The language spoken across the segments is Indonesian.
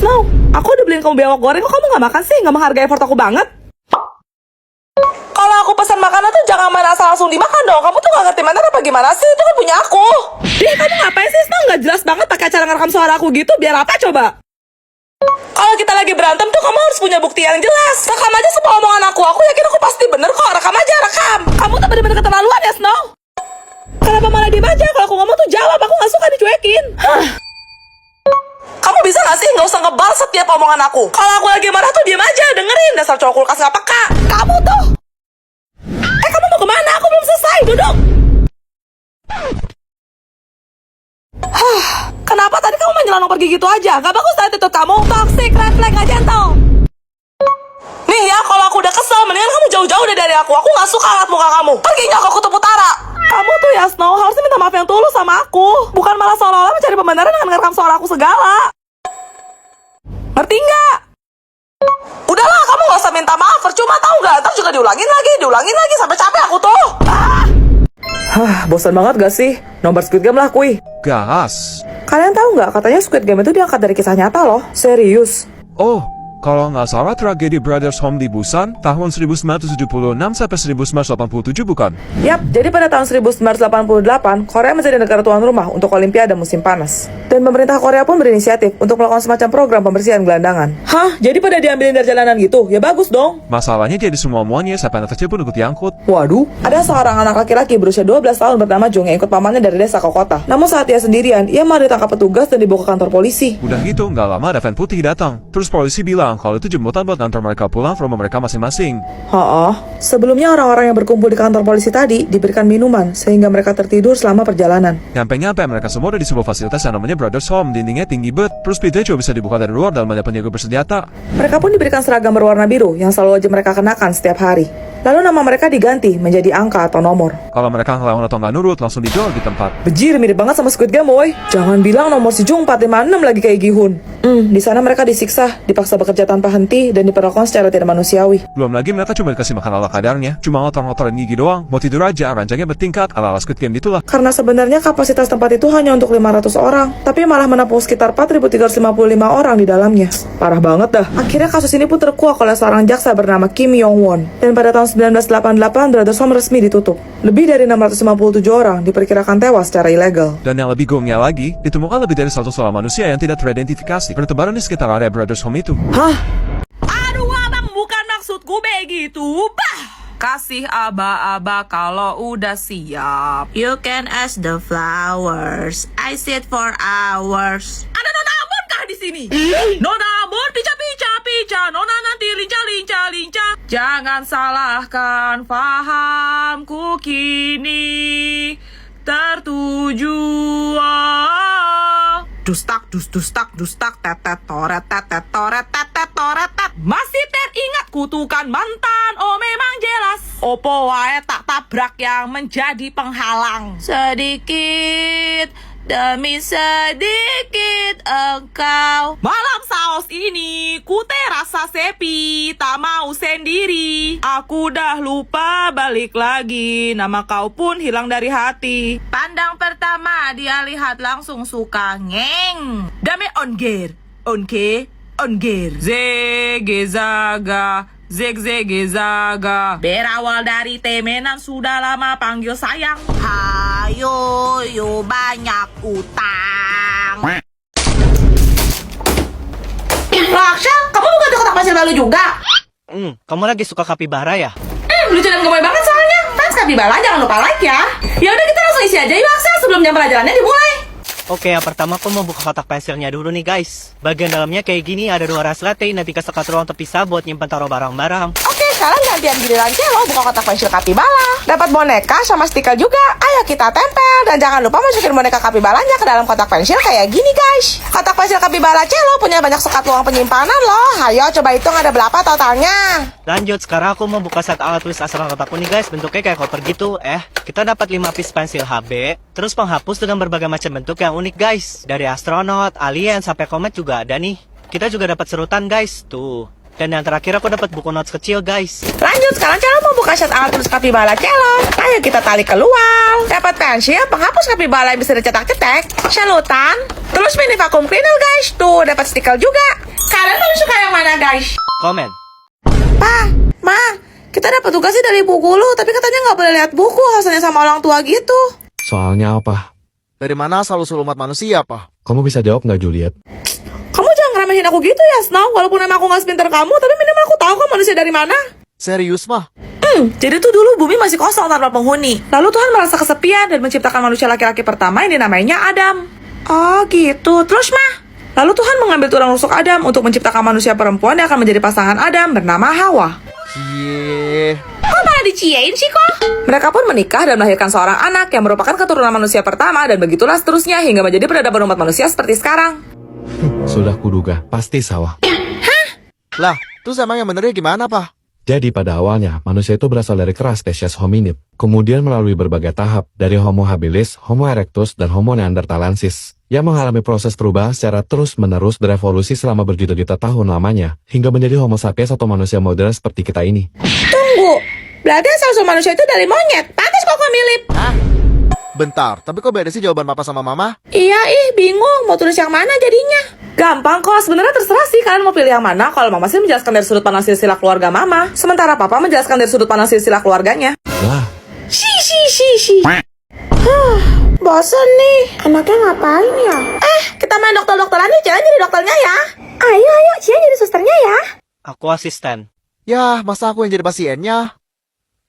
Snow, aku udah beliin kamu bewok goreng, kok kamu gak makan sih? Gak menghargai effort aku banget. Kalau aku pesan makanan tuh jangan main asal langsung dimakan dong. Kamu tuh gak ngerti mana apa gimana sih? Itu kan punya aku. Dia kamu ngapain sih Snow? Gak jelas banget pakai cara ngerekam suara aku gitu. Biar apa coba? Kalau kita lagi berantem tuh kamu harus punya bukti yang jelas. Rekam aja semua omongan aku. Aku yakin aku pasti bener kok. Rekam aja, rekam. Kamu tuh bener-bener keterlaluan ya Snow. Kenapa malah diem aja? Kalau aku ngomong tuh jawab. Aku gak suka dicuekin. Kamu bisa gak sih gak usah ngebal setiap omongan aku? Kalau aku lagi marah tuh diem aja. Dengerin. Dasar cowok kulkas gak peka. Kamu tuh. Kamu mau kemana? Aku belum selesai. Duduk. Kenapa tadi kamu menyelanong pergi gitu aja? Gak bagus attitude kamu. Toxic, red flag, gak gentle. Nih ya, kalau aku udah kesel, mendingan kamu jauh-jauh dari aku. Aku gak suka liat muka kamu. Pergi gak ke kutub utara. Kamu tuh ya Snow, harusnya minta maaf yang tulus sama aku. Bukan malah seolah-olah mencari pembenaran dengan ngerekam suara aku segala. Ngerti gak? Udahlah, kamu gak usah minta maaf. Percuma tau gak? Ntar juga diulangin lagi. Sampai capek aku tuh. Bosan banget gak sih? Nomor Squid Game lah kui. Gas. Kalian tahu nggak? Katanya Squid Game itu diangkat dari kisah nyata loh. Serius. Oh, kalau nggak salah tragedi Brothers Home di Busan tahun 1976 sampai 1987 bukan? Yap, jadi pada tahun 1988, Korea menjadi negara tuan rumah untuk Olimpiade musim panas. Dan pemerintah Korea pun berinisiatif untuk melakukan semacam program pembersihan gelandangan. Hah? Jadi pada diambilin dari jalanan gitu? Ya bagus dong. Masalahnya jadi semuanya sampai anak kecil pun ikut diangkut. Waduh, ada seorang anak laki-laki berusia 12 tahun bernama Jung yang ikut pamannya dari desa ke kota. Namun saat ia sendirian, ia malah ditangkap petugas dan dibawa ke kantor polisi. Udah gitu, nggak lama ada van putih datang. Terus polisi bilang kalau itu jemputan buat ngantor mereka pulang ke rumah mereka masing-masing. Sebelumnya orang-orang yang berkumpul di kantor polisi tadi diberikan minuman sehingga mereka tertidur selama perjalanan. Nyampe mereka semua ada di sebuah fasilitas yang namanya Brothers Home. Dindingnya tinggi bet, terus pintunya juga bisa dibuka dari luar dan banyak penjaga bersenjata. Mereka pun diberikan seragam berwarna biru yang selalu aja mereka kenakan setiap hari. Lalu nama mereka diganti menjadi angka atau nomor. Kalau mereka ngelawan atau nggak nurut, langsung dijual di tempat. Bejir, mirip banget sama Squid Game, woy. Jangan bilang nomor si Jung 456 lagi kayak Gihun. Di sana mereka disiksa, dipaksa bekerja tanpa henti, dan diperlakukan secara tidak manusiawi. Belum lagi mereka cuma dikasih makan ala kadarnya, cuma ngotor-ngotorin gigi doang. Mau tidur aja, ranjangnya bertingkat, ala-ala Squid Game gitulah. Karena sebenarnya kapasitas tempat itu hanya untuk 500 orang, tapi malah menampung sekitar 4.355 orang di dalamnya. Parah banget dah. Akhirnya kasus ini pun terkuak oleh seorang jaksa bernama Kim Yong-won. Dan pada tahun 1988, Brothers Home resmi ditutup. Lebih dari 657 orang diperkirakan tewas secara ilegal. Dan yang lebih gongnya lagi, ditemukan lebih dari 100 orang manusia yang tidak teridentifikasi bertebaran di sekitar area Brothers Home itu. Hah? Aduh abang, bukan maksudku begitu, bah! Kasih aba-aba kalau udah siap. You can ask the flowers. I sit for hours. Ada Nona Ambon kah di sini? Nona Ambon, pica, Nona nanti lincah. Jangan salahkan fahamku kini tertuju. Dustak, tetet, toret, Masih teringat kutukan mantan, oh memang jelas. Opo wae tak tabrak yang menjadi penghalang. Sedikit demi sedikit engkau. Malam saus ini ku terasa sepi, tak mau sendiri. Aku dah lupa balik lagi, nama kau pun hilang dari hati. Pandang pertama dia lihat langsung suka ngeng. Dame onger. Zege zaga, zege zaga. Berawal dari temenan sudah lama panggil sayang. Hayo yo banyak utang. Raksha, kamu bukan tuh kotak pasir baru juga? Kamu lagi suka kapibara ya? Lucu dan gemoy banget soalnya. Fans Kapibala jangan lupa like ya. Ya udah kita langsung isi aja yuk Aksa sebelum jam pelajarannya dimulai. Oke, yang pertama aku mau buka kotak pensilnya dulu nih guys. Bagian dalamnya kayak gini, ada 2 ras latte, nanti sekat ruang terpisah buat nyimpan taruh barang-barang. Oke, sekarang gantian giliran Celo buka kotak pensil Kapibala. Dapat boneka sama stiker juga. Ayo kita tempel dan jangan lupa masukin boneka Kapibalanya ke dalam kotak pensil kayak gini guys. Kotak pensil Kapibala Celo punya banyak sekat ruang penyimpanan loh. Ayo coba hitung ada berapa totalnya. Lanjut, sekarang aku mau buka set alat tulis asal kotakku nih guys. Bentuknya kayak koper gitu. Kita dapat 5 piece pensil HB, terus penghapus dengan berbagai macam bentuk yang unik guys. Dari astronot, alien, sampai komet juga ada nih. Kita juga dapat serutan guys. Tuh, Dan yang terakhir aku dapat buku notes kecil guys. Lanjut, sekarang Celo mau buka shot alat tulis kapibala Celo. Ayo kita tarik keluar. Dapat pensil, penghapus kapibala yang bisa dicetak-cetak, celutan, terus mini vacuum cleaner guys. Tuh, dapat stiker juga. Kalian lebih suka yang mana guys? Komen. Pa, Ma, kita dapat tugasnya dari Bu Guru, tapi katanya nggak boleh lihat buku, harusnya sama orang tua gitu. Soalnya apa? Dari mana asal-usul umat manusia, Pak? Kamu bisa jawab nggak, Juliet? Kamu jangan ngeremehin aku gitu ya, Snow. Walaupun emang aku nggak sepintar kamu, tapi minimal aku tahu kan manusia dari mana. Serius, mah? Jadi tuh dulu bumi masih kosong tanpa penghuni. Lalu Tuhan merasa kesepian dan menciptakan manusia laki-laki pertama yang dinamainya Adam. Oh gitu, terus mah? Lalu Tuhan mengambil tulang rusuk Adam untuk menciptakan manusia perempuan yang akan menjadi pasangan Adam bernama Hawa. Cie. Kok malah diciein sih kok? Mereka pun menikah dan melahirkan seorang anak yang merupakan keturunan manusia pertama dan begitulah seterusnya hingga menjadi peradaban umat manusia seperti sekarang. Sudah kuduga, pasti sawah. Lah, terus emang yang benernya gimana, Pak? Jadi pada awalnya, manusia itu berasal dari keras spesies hominid. Kemudian melalui berbagai tahap, dari Homo habilis, Homo erectus, dan Homo neanderthalensis, yang mengalami proses perubahan secara terus-menerus berevolusi selama berjuta-juta tahun lamanya, hingga menjadi Homo sapiens atau manusia modern seperti kita ini. Tunggu, berarti asal-usul manusia itu dari monyet. Pantas kok mirip. Bentar, tapi kok beda sih jawaban Papa sama Mama? Iya bingung, mau tulis yang mana jadinya? Gampang kok, sebenarnya terserah sih kalian mau pilih yang mana. Kalau Mama sih menjelaskan dari sudut pandang silsilah keluarga Mama, sementara Papa menjelaskan dari sudut pandang silsilah keluarganya. Lah, Si. Bosan nih, anaknya ngapain ya? Kita main dokter-dokteran nih, Cian jadi dokternya ya. Ayo, Cian jadi susternya ya. Aku asisten. Yah, masa aku yang jadi pasiennya?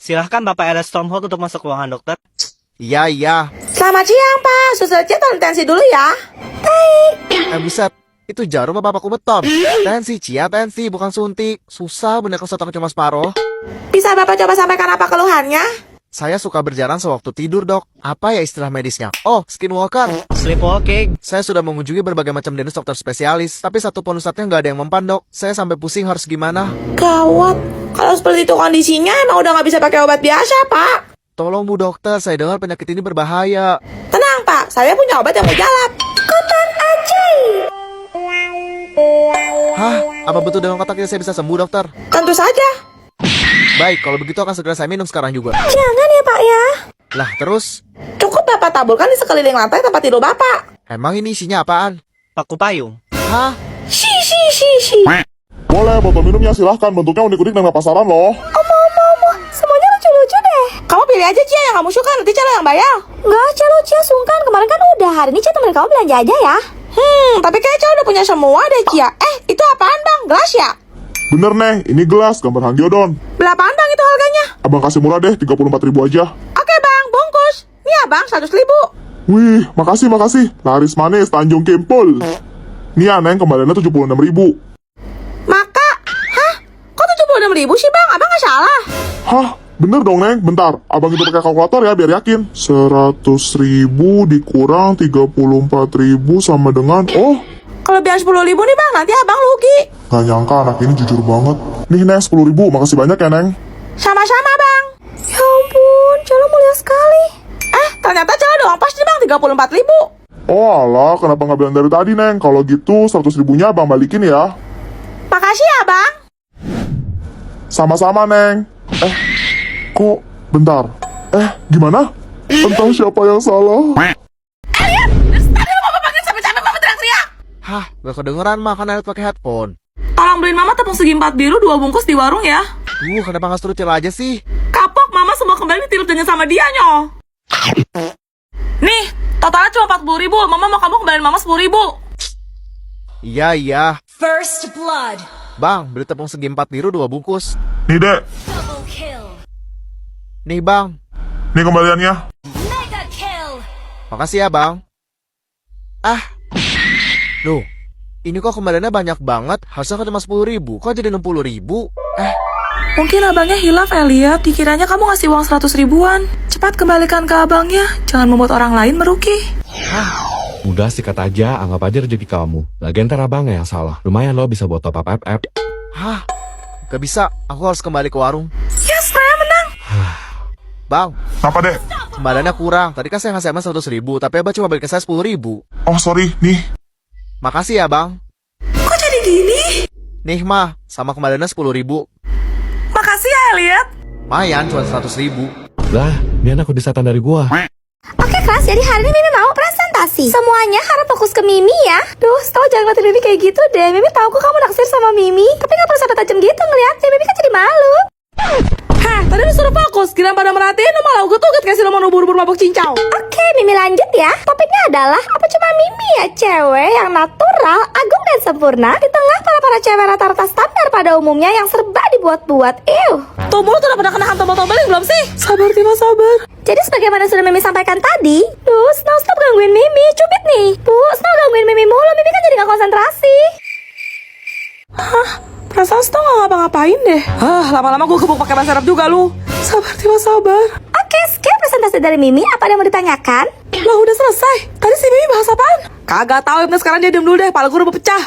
Silahkan Bapak Ernest Stormhold untuk masuk ruangan dokter. Iya. Selamat siang, Pak. Suster Cian tolong tensi dulu ya. Buset. Itu jarum apa paku beton? Tensi, Cia, tensi, bukan suntik. Susah bener kalau aku cuma separuh. Bisa Bapak coba sampaikan apa keluhannya? Saya suka berjalan sewaktu tidur, Dok. Apa ya istilah medisnya? Oh, skinwalker. Sleepwalking. Saya sudah mengunjungi berbagai macam dinas dokter spesialis, tapi satu pun ustadznya nggak ada yang mempan, Dok. Saya sampai pusing harus gimana. Gawat. Kalau seperti itu kondisinya emang udah nggak bisa pakai obat biasa, Pak. Tolong Bu Dokter, saya dengar penyakit ini berbahaya. Tenang, Pak. Saya punya obat yang mujarab. Kotak ajaib. Hah? Apa betul dengan kotak ini saya bisa sembuh, Dokter? Tentu saja. Baik, kalau begitu akan segera saya minum sekarang juga. Jangan ya, Pak ya. Lah, terus? Cukup Bapak taburkan di sekeliling lantai tempat tidur Bapak. Emang ini isinya apaan? Paku payung. Hah? Si. Boleh, botol minumnya silahkan. Bentuknya unik-unik dan gak pasaran loh. Omo. Semuanya lucu-lucu deh. Kamu pilih aja, Cia, yang kamu suka. Nanti Celo yang bayar. Enggak, Cia sungkan. Kemarin kan udah. Hari ini Cia temenin kamu belanja aja ya. Tapi kayak Celo udah punya semua deh, Cia. Itu apaan, Bang? Gelas ya? Bener, Neng. Ini gelas gambar Hangyodon. Berapaan, Bang, itu harganya? Abang kasih murah deh, 34.000 aja. Oke, Bang. Bungkus. Nih, Abang, 100.000. Wih, makasih. Laris manis, Tanjung Kimpul. Nih ya, Neng, kembaliannya 76.000. Maka? Hah? Kok 76.000 sih, Bang? Abang nggak salah. Hah? Bener dong, Neng. Bentar, abang itu pakai kalkulator ya, biar yakin. 100.000 dikurang 34.000 sama dengan... Oh, Kelebihan 10.000 nih, Bang. Nanti Abang rugi. gak nyangka anak ini jujur banget. Nih, Neng, 10.000. Makasih banyak ya, Neng. Sama-sama, Bang. Ya ampun, Celo mulia sekali. Ternyata Celo doang pas nih, Bang. 34.000. Oh alah, kenapa nggak bilang dari tadi, Neng? Kalau gitu, 100.000-nya abang balikin ya. Makasih ya, Bang. Sama-sama, Neng. Kok? Bentar. Gimana? Entah siapa yang salah. Tadi lo Papa panggil sampai-sampai Papa teriak-teriak. Hah? Gak kedengeran, mah kan pakai headphone. Tolong beliin Mama tepung segi 4 biru 2 bungkus di warung ya. Kenapa gak suruh Cil aja sih? Kapok, Mama semua kembali ditirup dengan sama dia, nyoh. Nih, totalnya cuma 40.000. Mama mau kamu kembaliin Mama 10.000. Iya. First blood. Bang, beli tepung segi 4 biru 2 bungkus. Nih, Dek. Double kill. Nih, Bang. Nih kembaliannya. Mega kill. Makasih ya, Bang. Loh, ini kok kembaliannya banyak banget. Harusnya kan cuma 10.000. Kok jadi 60.000? Mungkin abangnya hilaf, Elia. Dikiranya kamu ngasih uang 100 ribuan. Cepat kembalikan ke abangnya. Jangan membuat orang lain merugi. udah sikat aja, anggap aja rezeki kamu. Lagian ntar abangnya yang salah. Lumayan lo bisa buat top up FF. Hah? Gak bisa. Aku harus kembali ke warung. Yes, Raya menang. Bang, Apa, Dek? kembaliannya kurang. Tadi kan saya ngasih emang 100.000, tapi abang cuma balikin saya 10.000. Oh, sorry. Nih. Makasih ya, Bang. Kok jadi gini? Nih mah, sama kembaliannya 10.000. Makasih ya, Elliot. Mayan, cuma 100.000. Lah, ini anak udah setan dari gua. Oke kelas, jadi hari ini Mimi mau presentasi. Semuanya harus fokus ke Mimi ya. Duh, tau jangan ngeliatin Mimi kayak gitu deh. Mimi tahu kok kamu naksir sama Mimi, tapi gak perlu sampai tajam gitu ngeliatnya. Mimi kan jadi malu. Hah, tadi disuruh fokus. Kira pada merhatiin, lu malah uget-uget kasih lo mau ubur-ubur mabuk cincau. Oke, Mimi lanjut ya. Topiknya adalah apa cuma Mimi ya cewek yang natural, agung dan sempurna di tengah para cewek rata-rata standar pada umumnya yang serba dibuat-buat. Tuh mulut udah pernah kena hantam tombol-tombolin belum sih? Sabar, Tima, sabar. Jadi sebagaimana sudah Mimi sampaikan tadi, duh, Snow stop gangguin Mimi, cubit nih. Bu, Snow gangguin Mimi mulu, Mimi kan jadi gak konsentrasi. Hah? Perasaan Snow gak ngapa-ngapain deh. Lama-lama gue gebuk pakai ban serep juga lu. Sabar, Tima, sabar. Oke, skip presentasi dari Mimi. Apa ada yang mau ditanyakan? Lah udah selesai. Tadi si Mimi bahas apaan? Kagak tahu, yang penting sekarang dia diem dulu deh. Kepala gue udah mau pecah.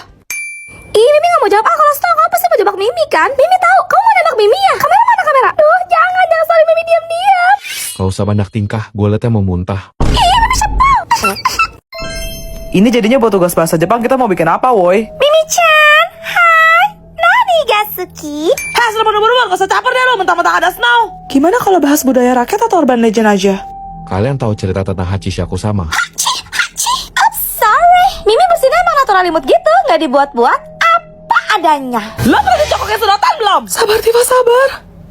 Ih, Mimi gak mau jawab. Kalau Snow, kamu pasti mau jebak Mimi kan? Mimi tahu, kamu mau nembak Mimi ya? Kamera mana kamera? Duh, jangan sorry Mimi diam-diam. Gak usah banyak tingkah, gue liatnya mau muntah. Ih, Mimi sepau. Ini jadinya buat tugas bahasa Jepang kita mau bikin apa, woi? Mimi-chan, hai. Nani Gasuki? Hah, sudah buru-buru, gak usah caper deh lo, mentang-mentang ada Snow. Gimana kalau bahas budaya rakyat atau urban legend aja? Kalian tahu cerita tentang Hachishaku sama? Oops, sorry. Mimi bersinnya emang natural imut gitu, nggak dibuat-buat. Apa adanya. Lo pernah dicokoknya sedotan belum? Sabar, Tima, sabar.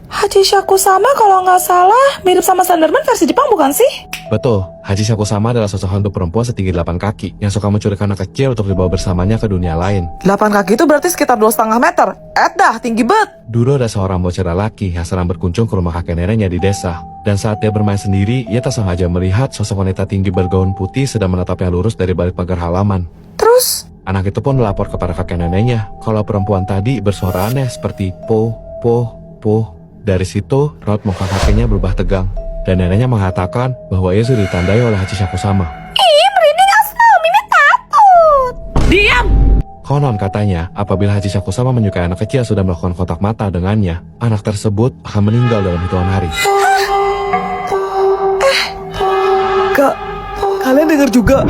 Hachishaku sama kalau nggak salah mirip sama Slenderman versi Jepang bukan sih? Betul, Hachishaku sama adalah sosok hantu perempuan setinggi 8 kaki yang suka menculik anak kecil untuk dibawa bersamanya ke dunia lain. 8 kaki itu berarti sekitar 2,5 meter. Dah, tinggi bet. Dulu ada seorang bocah lelaki yang sedang berkunjung ke rumah kakek neneknya di desa. Dan saat dia bermain sendiri, ia tak sengaja melihat sosok wanita tinggi bergaun putih sedang menatapnya lurus dari balik pagar halaman. Terus? Anak itu pun melapor kepada kakek neneknya kalau perempuan tadi bersuara aneh seperti po, po, po. Dari situ, raut muka kakeknya berubah tegang. Dan neneknya mengatakan bahwa ia sudah ditandai oleh Hachishaku sama. Ih, merinding Snow, Mimi takut. Diam! Konon katanya, apabila Hachishaku sama menyukai anak kecil sudah melakukan kontak mata dengannya, anak tersebut akan meninggal dalam hitungan hari. Kak, kalian dengar juga?